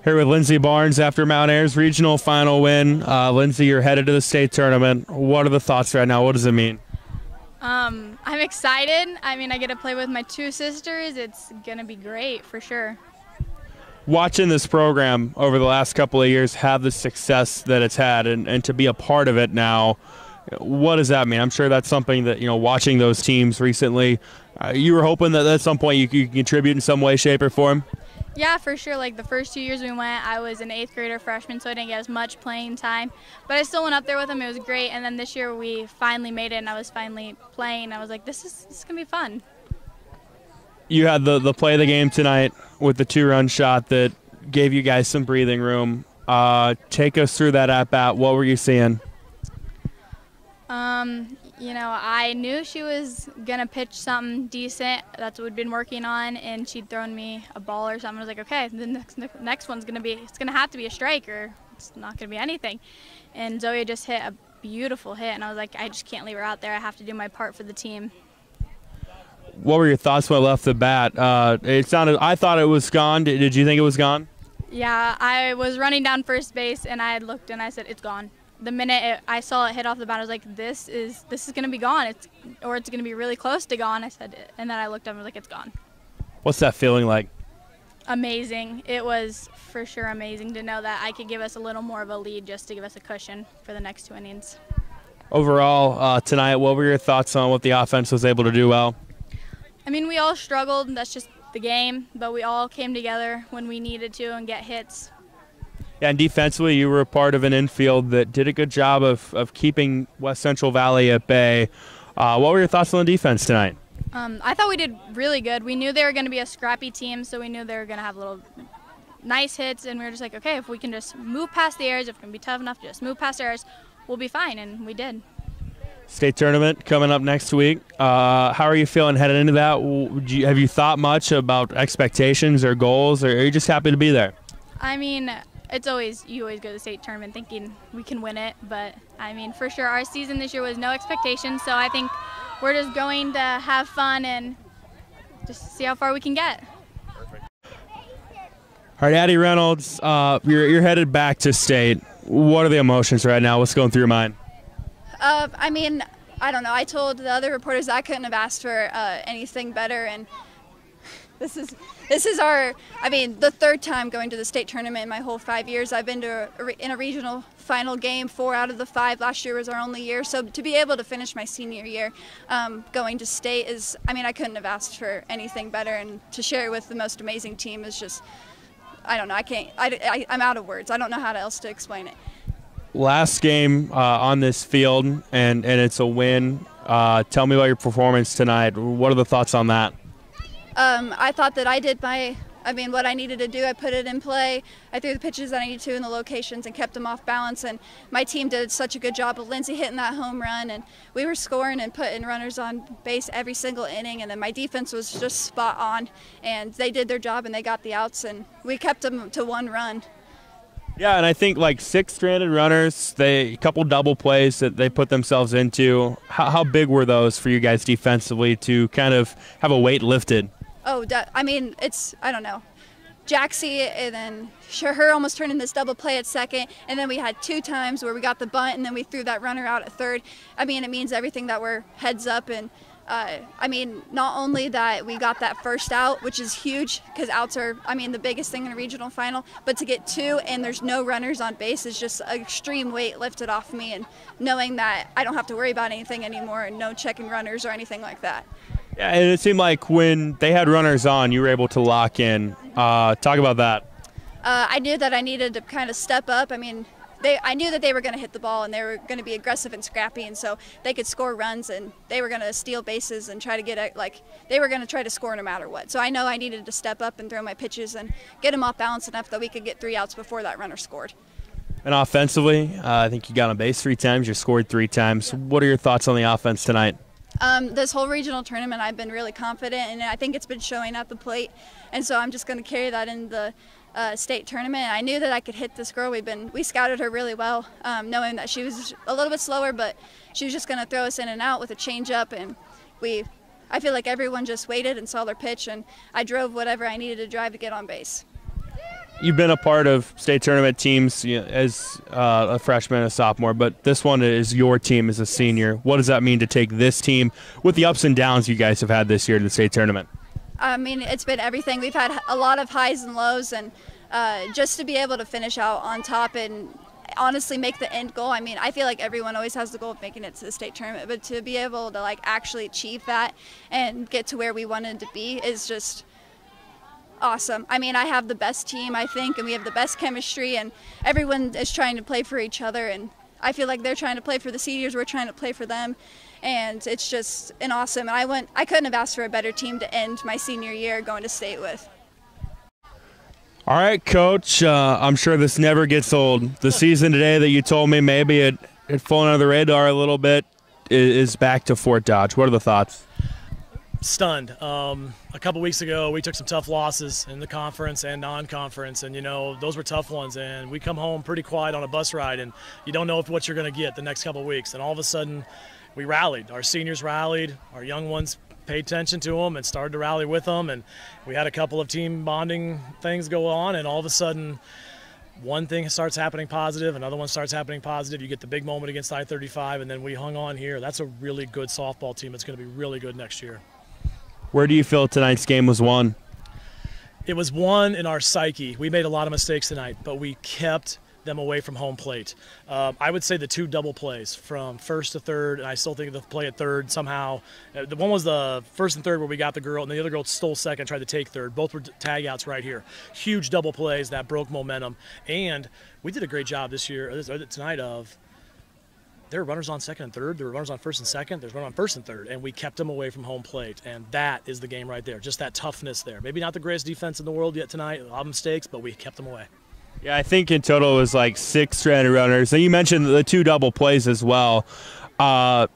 Here with Lindsey Barnes after Mount Airs regional final win. Lindsey, you're headed to the state tournament. What are the thoughts right now? What does it mean? I'm excited. I mean, I get to play with my two sisters. It's going to be great for sure. Watching this program over the last couple of years have the success that it's had and to be a part of it now, what does that mean? I'm sure that's something that, watching those teams recently, you were hoping that at some point you could contribute in some way, shape, or form? Yeah, for sure. Like the first 2 years we went, I was an 8th grader freshman, so I didn't get as much playing time. But I still went up there with them. It was great. And then this year we finally made it, and I was finally playing. I was like, this is going to be fun. You had the play of the game tonight with the 2-run shot that gave you guys some breathing room. Take us through that at-bat. What were you seeing? I knew she was going to pitch something decent. That's what we'd been working on, and she'd thrown me a ball or something. I was like, okay, the next one's going to have to be a strike or it's not going to be anything. And Zoe just hit a beautiful hit, and I was like, I just can't leave her out there. I have to do my part for the team. What were your thoughts when I left the bat? I thought it was gone. Did you think it was gone? Yeah, I was running down first base, and I had looked, and I said, it's gone. The minute I saw it hit off the bat, I was like, this is going to be gone. It's going to be really close to gone. I said it, and then I looked up and was like, it's gone. What's that feeling like? Amazing. It was for sure amazing to know that I could give us a little more of a lead just to give us a cushion for the next 2 innings. Overall, tonight, what were your thoughts on what the offense was able to do well? I mean, we all struggled. That's just the game, but we all came together when we needed to and get hits. Yeah, and defensively, you were a part of an infield that did a good job of keeping West Central Valley at bay. What were your thoughts on the defense tonight? I thought we did really good. We knew they were going to be a scrappy team, so we knew they were going to have little nice hits, and we were just like, okay, if we can just move past the errors, if we can be tough enough to just move past errors, we'll be fine, and we did. State tournament coming up next week. How are you feeling headed into that? Have you thought much about expectations or goals, or are you just happy to be there? I mean, you always go to the state tournament thinking we can win it, but I mean, for sure, our season this year was no expectations, so I think we're just going to have fun and just see how far we can get. Perfect. All right, Addie, Reynolds, you're headed back to state. What are the emotions right now? What's going through your mind? I mean, I don't know. I told the other reporters I couldn't have asked for anything better, and this is the third time going to the state tournament in my whole 5 years. I've been in a regional final game 4 out of the 5. Last year was our only year, so to be able to finish my senior year going to state I couldn't have asked for anything better, and to share it with the most amazing team is just, I don't know. I'm out of words. I don't know how else to explain it. Last game on this field, and it's a win. Tell me about your performance tonight. What are the thoughts on that? I thought that I did what I needed to do. I put it in play. I threw the pitches that I needed to in the locations and kept them off balance. And my team did such a good job of Lindsey hitting that home run. And we were scoring and putting runners on base every single inning. And then my defense was just spot on. And they did their job and they got the outs. And we kept them to 1 run. Yeah, and I think like 6 stranded runners, a couple double plays that they put themselves into. How big were those for you guys defensively to kind of have a weight lifted? Oh, I don't know. Jaxie, and then her almost turned in this double play at second, and then we had 2 times where we got the bunt, and then we threw that runner out at third. I mean, it means everything that we're heads up, and not only that we got that first out, which is huge because outs are, the biggest thing in a regional final, but to get 2 and there's no runners on base is just an extreme weight lifted off me, and knowing that I don't have to worry about anything anymore and no checking runners or anything like that. Yeah, and it seemed like when they had runners on, you were able to lock in. Talk about that. I knew that I needed to kind of step up. I knew that they were going to hit the ball and they were going to be aggressive and scrappy, and so they could score runs and they were going to steal bases and try to they were going to try to score no matter what. So I know I needed to step up and throw my pitches and get them off balance enough that we could get 3 outs before that runner scored. And offensively, I think you got on base 3 times, you scored 3 times. What are your thoughts on the offense tonight? This whole regional tournament, I've been really confident, and I think it's been showing at the plate, and so I'm just going to carry that in the state tournament. I knew that I could hit this girl. We scouted her really well, knowing that she was a little bit slower, but she was just going to throw us in and out with a changeup, and I feel like everyone just waited and saw their pitch, and I drove whatever I needed to drive to get on base. You've been a part of state tournament teams as a freshman, a sophomore, but this one is your team as a senior. What does that mean to take this team with the ups and downs you guys have had this year to the state tournament? I mean, it's been everything. We've had a lot of highs and lows, and just to be able to finish out on top and honestly make the end goal. I mean, I feel like everyone always has the goal of making it to the state tournament, but to be able to like actually achieve that and get to where we wanted to be is just awesome. I mean, I have the best team, I think, and we have the best chemistry, and everyone is trying to play for each other, and I feel like they're trying to play for the seniors, we're trying to play for them, and it's just an awesome. And I couldn't have asked for a better team to end my senior year going to state with. All right, Coach, I'm sure this never gets old. The season today that you told me maybe it fallen under the radar a little bit is back to Fort Dodge. What are the thoughts? Stunned. A couple weeks ago, we took some tough losses in the conference and non-conference, and those were tough ones. And we come home pretty quiet on a bus ride, and you don't know what you're going to get the next couple weeks. And all of a sudden, we rallied. Our seniors rallied. Our young ones paid attention to them and started to rally with them. And we had a couple of team bonding things go on, and all of a sudden, one thing starts happening positive, another one starts happening positive. You get the big moment against I-35, and then we hung on here. That's a really good softball team. It's going to be really good next year. Where do you feel tonight's game was won? It was won in our psyche. We made a lot of mistakes tonight, but we kept them away from home plate. I would say the two double plays from first to third, and I still think the play at third somehow. The one was the first and third where we got the girl, and the other girl stole second, tried to take third. Both were tag outs right here. Huge double plays that broke momentum, and we did a great job this year, or tonight, of there were runners on second and third. There were runners on first and second. There's one on first and third, and we kept them away from home plate, and that is the game right there. Just that toughness there. Maybe not the greatest defense in the world yet tonight, a lot of mistakes, but we kept them away. Yeah, I think in total it was like 6 stranded runners. And you mentioned the two double plays as well. Talk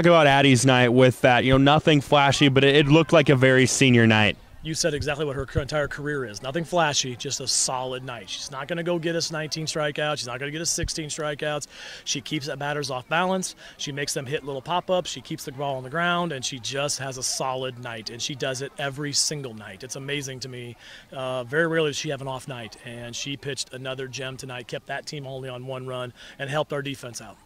about Addie's night with that. Nothing flashy, but it looked like a very senior night. You said exactly what her entire career is. Nothing flashy, just a solid night. She's not going to go get us 19 strikeouts. She's not going to get us 16 strikeouts. She keeps that batters off balance. She makes them hit little pop-ups. She keeps the ball on the ground, and she just has a solid night, and she does it every single night. It's amazing to me. Very rarely does she have an off night, and she pitched another gem tonight, kept that team only on 1 run, and helped our defense out.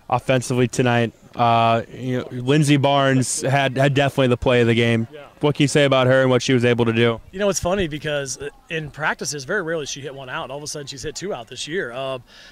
Offensively tonight, Lindsey Barnes had definitely the play of the game. Yeah. What can you say about her and what she was able to do? It's funny because in practices, very rarely she hit one out. All of a sudden, she's hit 2 out this year.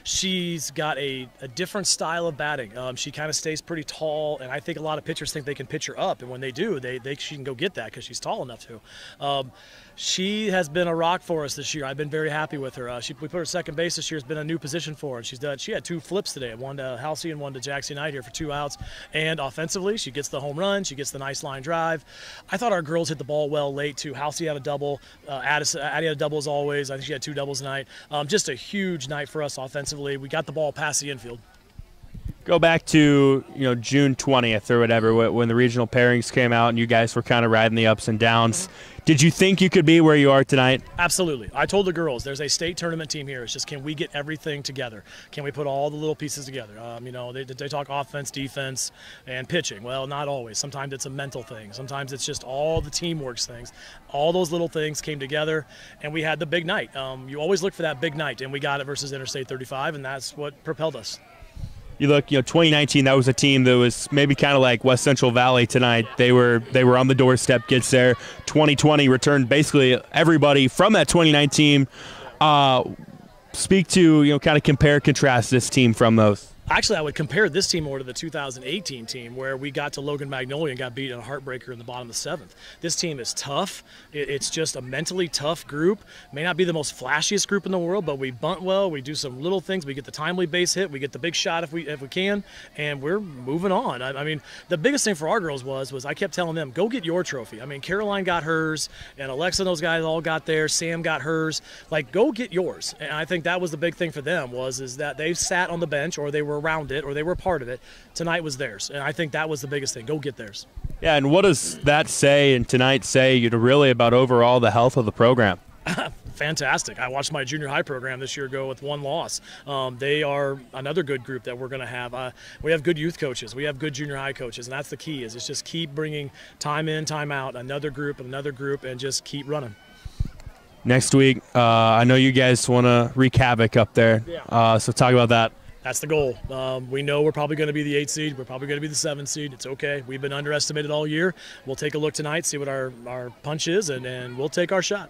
She's got a different style of batting. She kind of stays pretty tall, and I think a lot of pitchers think they can pitch her up, and when they do, she can go get that because she's tall enough to. She has been a rock for us this year. I've been very happy with her. We put her second base this year. It's been a new position for her. She had 2 flips today, one to Halsey and one to Jackson Knight here for 2 outs. And offensively, she gets the home run. She gets the nice line drive. I thought our girls hit the ball well late too. Halsey had a double. Addie had a double as always. I think she had 2 doubles tonight. Just a huge night for us offensively. We got the ball past the infield. Go back to June 20th or whatever when the regional pairings came out and you guys were kind of riding the ups and downs. Did you think you could be where you are tonight? Absolutely. I told the girls there's a state tournament team here. It's just, can we get everything together? Can we put all the little pieces together? They talk offense, defense, and pitching. Well, not always. Sometimes it's a mental thing. Sometimes it's just all the teamwork things. All those little things came together, and we had the big night. You always look for that big night, and we got it versus Interstate 35, and that's what propelled us. You look, 2019, that was a team that was maybe kind of like West Central Valley tonight. They were on the doorstep, gets there. 2020 returned basically everybody from that 2019. Speak to, kind of compare, contrast this team from those. Actually, I would compare this team more to the 2018 team where we got to Logan Magnolia and got beat in a heartbreaker in the bottom of the 7th. This team is tough. It's just a mentally tough group. May not be the most flashiest group in the world, but we bunt well. We do some little things. We get the timely base hit. We get the big shot if we can, and we're moving on. I mean, the biggest thing for our girls was I kept telling them, go get your trophy. I mean, Caroline got hers, and Alexa and those guys all got theirs. Sam got hers. Like, go get yours. And I think that was the big thing for them is that they sat on the bench or they were around it or they were part of it. Tonight was theirs, and I think that was the biggest thing. Go get theirs. Yeah, and what does that say and tonight say really about overall the health of the program? Fantastic. I watched my junior high program this year go with 1 loss. They are another good group that we're going to have. We have good youth coaches. We have good junior high coaches, and that's the key is just keep bringing time in, time out, another group, and just keep running. Next week, I know you guys want to wreak havoc up there. Yeah. So talk about that. That's the goal. We know we're probably going to be the 8 seed. We're probably going to be the 7 seed. It's okay. We've been underestimated all year. We'll take a look tonight, see what our punch is, and we'll take our shot.